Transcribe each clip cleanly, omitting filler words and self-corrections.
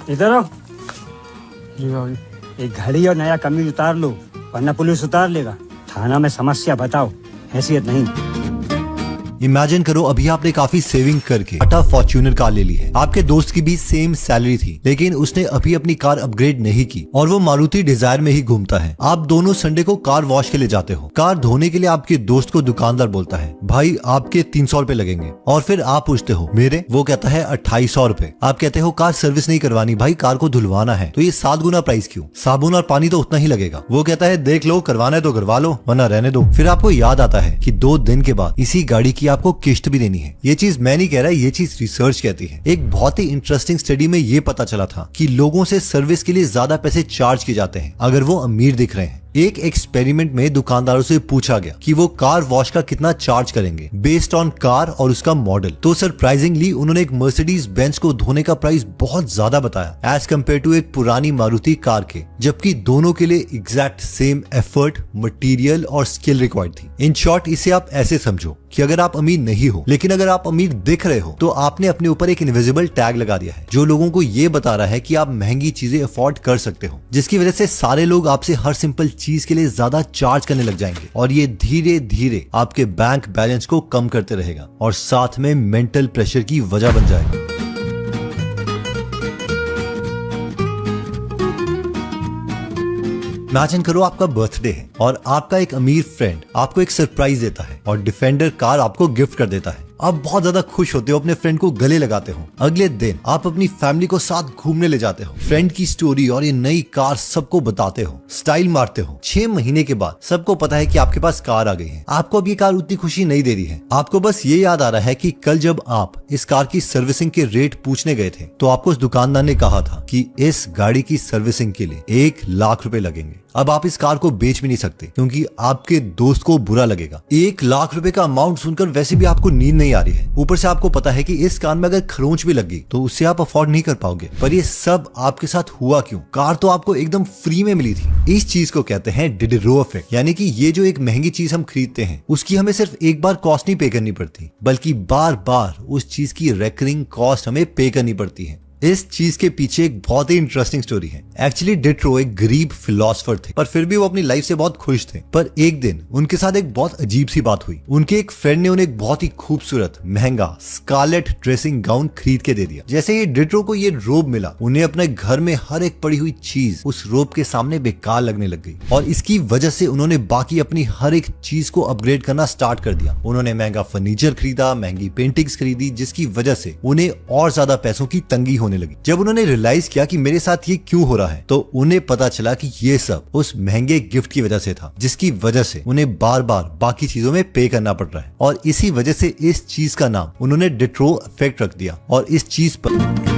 इधर आओ। जी भाई। एक घड़ी और नया कमीज उतार लो, वरना पुलिस उतार लेगा। थाना में समस्या बताओ, हैसियत नहीं। इमेजिन करो अभी आपने काफी सेविंग करके टाटा फॉर्च्यूनर कार ले ली है। आपके दोस्त की भी सेम सैलरी थी, लेकिन उसने अभी अपनी कार अपग्रेड नहीं की और वो मारुति डिजायर में ही घूमता है। आप दोनों संडे को कार वॉश के लिए जाते हो। कार धोने के लिए आपके दोस्त को दुकानदार बोलता है भाई आपके 300 रुपए लगेंगे, और फिर आप पूछते हो मेरे? वो कहता है 2800 रुपए। आप कहते हो कार सर्विस नहीं करवानी भाई, कार को धुलवाना है। तो ये 7 गुना प्राइस क्यों? साबुन और पानी तो उतना ही लगेगा। वो कहता है देख लो, करवाना है तो करवा लो, वरना रहने दो। फिर आपको याद आता है कि 2 दिन के बाद इसी गाड़ी की आपको किस्त भी देनी है। ये चीज मैं नहीं कह रहा, ये चीज रिसर्च कहती है। एक बहुत ही इंटरेस्टिंग स्टडी में ये पता चला था कि लोगों से सर्विस के लिए ज्यादा पैसे चार्ज किए जाते हैं अगर वो अमीर दिख रहे हैं। एक एक्सपेरिमेंट में दुकानदारों से पूछा गया कि वो कार वॉश का कितना चार्ज करेंगे बेस्ड ऑन कार और उसका मॉडल। तो सरप्राइजिंगली उन्होंने एक मर्सिडीज बेंज को धोने का प्राइस बहुत ज्यादा बताया एज कम्पेयर टू एक पुरानी मारुति कार के, जबकि दोनों के लिए एग्जैक्ट सेम एफर्ट, मटेरियल और स्किल रिक्वायर्ड थी। इन शॉर्ट इसे आप ऐसे समझो कि अगर आप अमीर नहीं हो लेकिन अगर आप अमीर दिख रहे हो तो आपने अपने ऊपर एक इनविजिबल टैग लगा दिया है जो लोगों को ये बता रहा है कि आप महंगी चीजें अफोर्ड कर सकते हो, जिसकी वजह से सारे लोग आपसे हर सिंपल चीज के लिए ज्यादा चार्ज करने लग जाएंगे और ये धीरे धीरे आपके बैंक बैलेंस को कम करते रहेगा और साथ में मेंटल प्रेशर की वजह बन जाएगा। इमेजिन करो आपका बर्थडे है और आपका एक अमीर फ्रेंड आपको एक सरप्राइज देता है और डिफेंडर कार आपको गिफ्ट कर देता है। आप बहुत ज्यादा खुश होते हो, अपने फ्रेंड को गले लगाते हो। अगले दिन आप अपनी फैमिली को साथ घूमने ले जाते हो, फ्रेंड की स्टोरी और ये नई कार सबको बताते हो, स्टाइल मारते हो। 6 महीने के बाद सबको पता है कि आपके पास कार आ गई है। आपको अब ये कार उतनी खुशी नहीं दे रही है। आपको बस ये याद आ रहा है कि कल जब आप इस कार की सर्विसिंग के रेट पूछने गए थे तो आपको उस दुकानदार ने कहा था कि इस गाड़ी की सर्विसिंग के लिए 1 लाख रुपए लगेंगे। अब आप इस कार को बेच भी नहीं सकते क्योंकि आपके दोस्त को बुरा लगेगा। 1 लाख रुपए का अमाउंट सुनकर वैसे भी आपको नींद नहीं आ रही है, ऊपर से आपको पता है कि इस कार में अगर खरोंच भी लगी तो उससे आप अफोर्ड नहीं कर पाओगे। पर ये सब आपके साथ हुआ क्यों? कार तो आपको एकदम फ्री में मिली थी। इस चीज को कहते हैं डिडरो इफेक्ट, यानी कि ये जो एक महंगी चीज हम खरीदते हैं उसकी हमें सिर्फ एक बार कॉस्ट नहीं पे करनी पड़ती बल्कि बार बार उस चीज की रेकरिंग कॉस्ट हमें पे करनी पड़ती है। इस चीज के पीछे एक बहुत ही इंटरेस्टिंग स्टोरी है। एक्चुअली डिट्रो एक गरीब फिलोसोफर थे, पर फिर भी वो अपनी लाइफ से बहुत खुश थे। पर एक दिन उनके साथ एक बहुत अजीब सी बात हुई। उनके एक फ्रेंड ने उन्हें एक बहुत ही खूबसूरत महंगा स्कारलेट ड्रेसिंग गाउन खरीद के दे दिया। जैसे ही डिट्रो को ये रोब मिला, उन्हें अपने घर में हर एक पड़ी हुई चीज उस रोब के सामने बेकार लगने लग गई और इसकी वजह से उन्होंने बाकी अपनी हर एक चीज को अपग्रेड करना स्टार्ट कर दिया। उन्होंने महंगा फर्नीचर खरीदा, महंगी पेंटिंग्स खरीदी, जिसकी वजह से उन्हें और ज्यादा पैसों की तंगी होने लगी। जब उन्होंने रियलाइज किया कि मेरे साथ ये क्यों हो रहा है तो उन्हें पता चला कि ये सब उस महंगे गिफ्ट की वजह से था, जिसकी वजह से उन्हें बार बार बाकी चीजों में पे करना पड़ रहा है। और इसी वजह से इस चीज का नाम उन्होंने डिट्रो इफेक्ट रख दिया। और इस चीज पर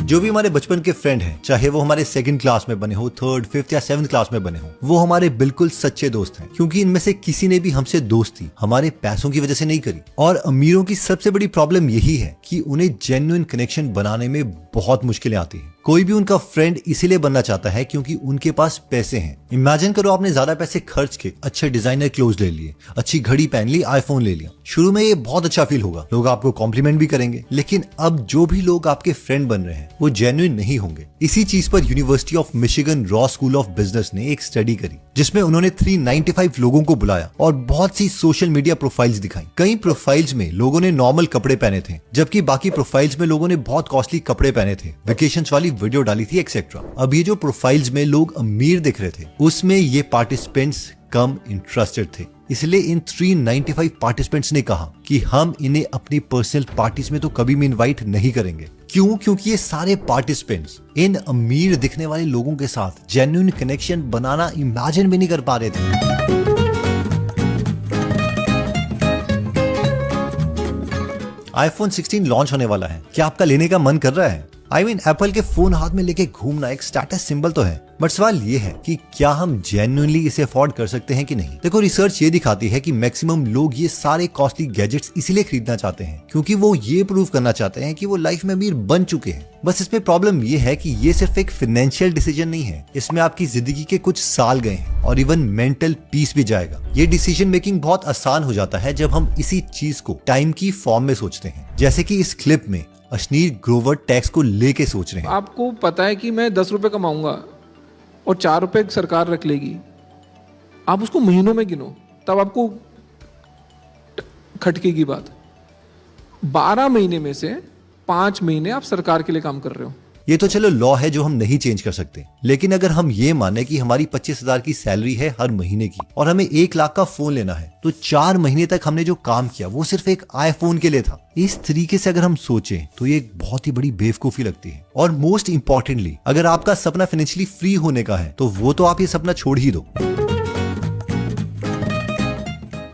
जो भी हमारे बचपन के फ्रेंड हैं, चाहे वो हमारे 2nd क्लास में बने हो, 3rd, 5th या 7th क्लास में बने हो, वो हमारे बिल्कुल सच्चे दोस्त हैं क्योंकि इनमें से किसी ने भी हमसे दोस्ती हमारे पैसों की वजह से नहीं करी। और अमीरों की सबसे बड़ी प्रॉब्लम यही है कि उन्हें जेन्युइन कनेक्शन बनाने में बहुत मुश्किलें आती हैं। कोई भी उनका फ्रेंड इसीलिए बनना चाहता है क्योंकि उनके पास पैसे हैं। इमेजिन करो आपने ज्यादा पैसे खर्च के अच्छे डिजाइनर क्लोथ ले लिए, अच्छी घड़ी पहन ली, आईफोन ले लिया। शुरू में ये बहुत अच्छा फील होगा, लोग आपको कॉम्प्लीमेंट भी करेंगे, लेकिन अब जो भी लोग आपके फ्रेंड बन रहे हैं वो जेन्युइन नहीं होंगे। इसी चीज पर university of Michigan raw school of business ने एक स्टडी करी जिसमें उन्होंने 395 लोगों को बुलाया और बहुत सी सोशल मीडिया प्रोफाइल्स दिखाई। कई प्रोफाइल्स में लोगों ने नॉर्मल कपड़े पहने थे, जबकि बाकी प्रोफाइल्स में लोगों ने बहुत कॉस्टली कपड़े पहने थे, वेकेशंस वाली वीडियो डाली थी एक्सेट्रा। अब ये जो प्रोफाइल्स में लोग अमीर दिख रहे थे उसमें ये पार्टिसिपेंट्स कम इंटरेस्टेड थे। इसलिए इन 395 पार्टिसिपेंट्स ने कहा कि हम इन्हें अपनी पर्सनल पार्टीज में तो कभी भी इनवाइट नहीं करेंगे। क्यों? क्योंकि ये सारे पार्टिसिपेंट्स इन अमीर दिखने वाले लोगों के साथ जेन्युइन कनेक्शन बनाना इमेजिन भी नहीं कर पा रहे थे। आईफोन 16 लॉन्च होने वाला है, क्या आपका लेने का मन कर रहा है? एप्पल के फोन हाथ में लेके घूमना एक स्टेटस सिंबल तो है, बट सवाल ये है कि क्या हम जेन्युइनली इसे अफोर्ड कर सकते हैं कि नहीं। देखो, रिसर्च ये दिखाती है कि मैक्सिमम लोग ये सारे कॉस्टली गैजेट्स इसीलिए खरीदना चाहते हैं क्योंकि वो ये प्रूव करना चाहते हैं कि वो लाइफ में अमीर बन चुके हैं। बस इसमें प्रॉब्लम ये है कि ये सिर्फ एक फाइनेंशियल डिसीजन नहीं है, इसमें आपकी जिंदगी के कुछ साल गए हैं और इवन मेंटल पीस भी जाएगा। ये डिसीजन मेकिंग बहुत आसान हो जाता है जब हम इसी चीज को टाइम की फॉर्म में सोचते हैं। जैसे कि इस क्लिप में अश्नीर ग्रोवर टैक्स को लेके सोच रहे हैं। आपको पता है कि मैं 10 रुपए कमाऊंगा और 4 रुपए सरकार रख लेगी, आप उसको महीनों में गिनो, तब आपको खटके की बात। 12 महीने में से 5 महीने आप सरकार के लिए काम कर रहे हो। ये तो चलो लॉ है जो हम नहीं चेंज कर सकते, लेकिन अगर हम ये माने कि हमारी 25,000 की सैलरी है हर महीने की और हमें 1 लाख का फोन लेना है, तो 4 महीने तक हमने जो काम किया वो सिर्फ एक आईफोन के लिए था। इस तरीके से अगर हम सोचें तो ये एक बहुत ही बड़ी बेवकूफी लगती है। और मोस्ट इंपॉर्टेंटली, अगर आपका सपना फाइनेंशियली फ्री होने का है तो वो तो आप ये सपना छोड़ ही दो।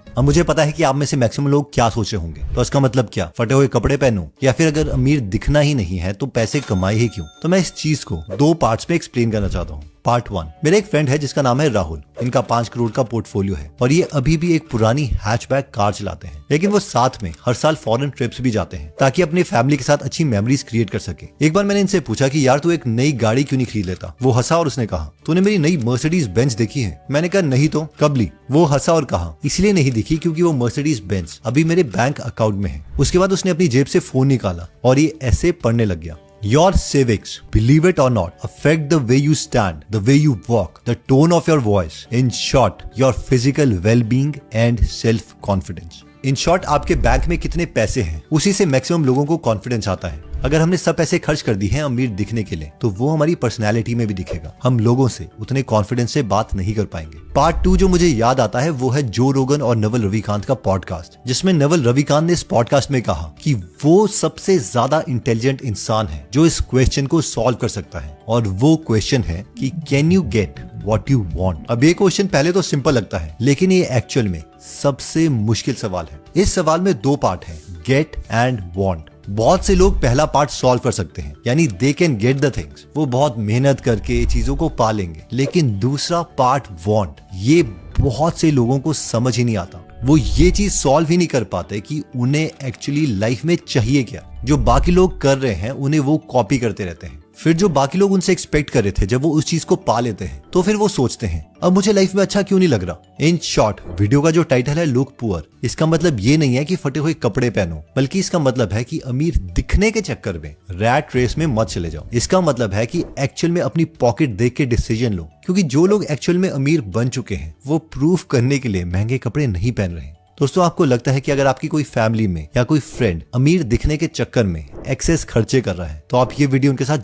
अब मुझे पता है कि आप में से मैक्सिमम लोग क्या सोच रहे होंगे, तो इसका मतलब क्या, फटे हुए कपड़े पहनूं, या फिर अगर अमीर दिखना ही नहीं है तो पैसे कमाए ही क्यों। तो मैं इस चीज को 2 पार्ट्स में एक्सप्लेन करना चाहता हूँ। पार्ट 1, मेरा एक फ्रेंड है जिसका नाम है राहुल। इनका 5 करोड़ का पोर्टफोलियो है और ये अभी भी एक पुरानी हैचबैक कार चलाते हैं, लेकिन वो साथ में हर साल फॉरेन ट्रिप्स भी जाते हैं ताकि अपनी फैमिली के साथ अच्छी मेमोरीज क्रिएट कर सके। एक बार मैंने इनसे पूछा कि यार तू एक नई गाड़ी क्यों नहीं खरीद लेता। वो हंसा और उसने कहा, तूने मेरी नई मर्सिडीज बेंज देखी है? मैंने कहा नहीं तो, कब ली? वो हंसा और कहा, इसलिए नहीं दिखी क्योंकि वो मर्सिडीज बेंज अभी मेरे बैंक अकाउंट में है। उसके बाद उसने अपनी जेब से फोन निकाला और ये ऐसे पढ़ने लग गया, Your civics, believe it or not, affect the way you stand, the way you walk, the tone of your voice. In short, your physical well-being and self-confidence. In short, आपके बैंक में कितने पैसे हैं उसी से मैक्सिमम लोगों को confidence आता है। अगर हमने सब पैसे खर्च कर दी हैं अमीर दिखने के लिए, तो वो हमारी पर्सनैलिटी में भी दिखेगा। हम लोगों से उतने कॉन्फिडेंस से बात नहीं कर पाएंगे। पार्ट 2 जो मुझे याद आता है वो है जो रोगन और नवल रविकांत का पॉडकास्ट, जिसमें नवल रविकांत ने इस पॉडकास्ट में कहा कि वो सबसे ज्यादा इंटेलिजेंट इंसान है जो इस क्वेश्चन को सॉल्व कर सकता है, और वो क्वेश्चन है कि can you get what you want. अब ये क्वेश्चन पहले तो सिंपल लगता है, लेकिन ये एक्चुअल में सबसे मुश्किल सवाल है। इस सवाल में 2 पार्ट है, गेट एंड वांट। बहुत से लोग पहला पार्ट सॉल्व कर सकते हैं, यानी they can get the things, वो बहुत मेहनत करके चीजों को पा लेंगे। लेकिन दूसरा पार्ट वांट, ये बहुत से लोगों को समझ ही नहीं आता। वो ये चीज सॉल्व ही नहीं कर पाते कि उन्हें एक्चुअली लाइफ में चाहिए क्या। जो बाकी लोग कर रहे हैं उन्हें वो कॉपी करते रहते हैं। फिर जो बाकी लोग उनसे एक्सपेक्ट कर रहे थे, जब वो उस चीज को पा लेते हैं तो फिर वो सोचते हैं अब मुझे लाइफ में अच्छा क्यों नहीं लग रहा। इन शॉर्ट, वीडियो का जो टाइटल है लुक पुअर, इसका मतलब ये नहीं है कि फटे हुए कपड़े पहनो, बल्कि इसका मतलब है कि अमीर दिखने के चक्कर में रैट रेस में मत चले जाओ। इसका मतलब है कि एक्चुअल में अपनी पॉकेट देख के डिसीजन लो, क्योंकि जो लोग एक्चुअल में अमीर बन चुके हैं वो प्रूफ करने के लिए महंगे कपड़े नहीं पहन रहे। दोस्तों, आपको लगता है कि अगर आपकी कोई फैमिली में या कोई फ्रेंड अमीर दिखने के चक्कर में एक्सेस खर्चे कर रहा है, तो आप ये वीडियो उनके साथ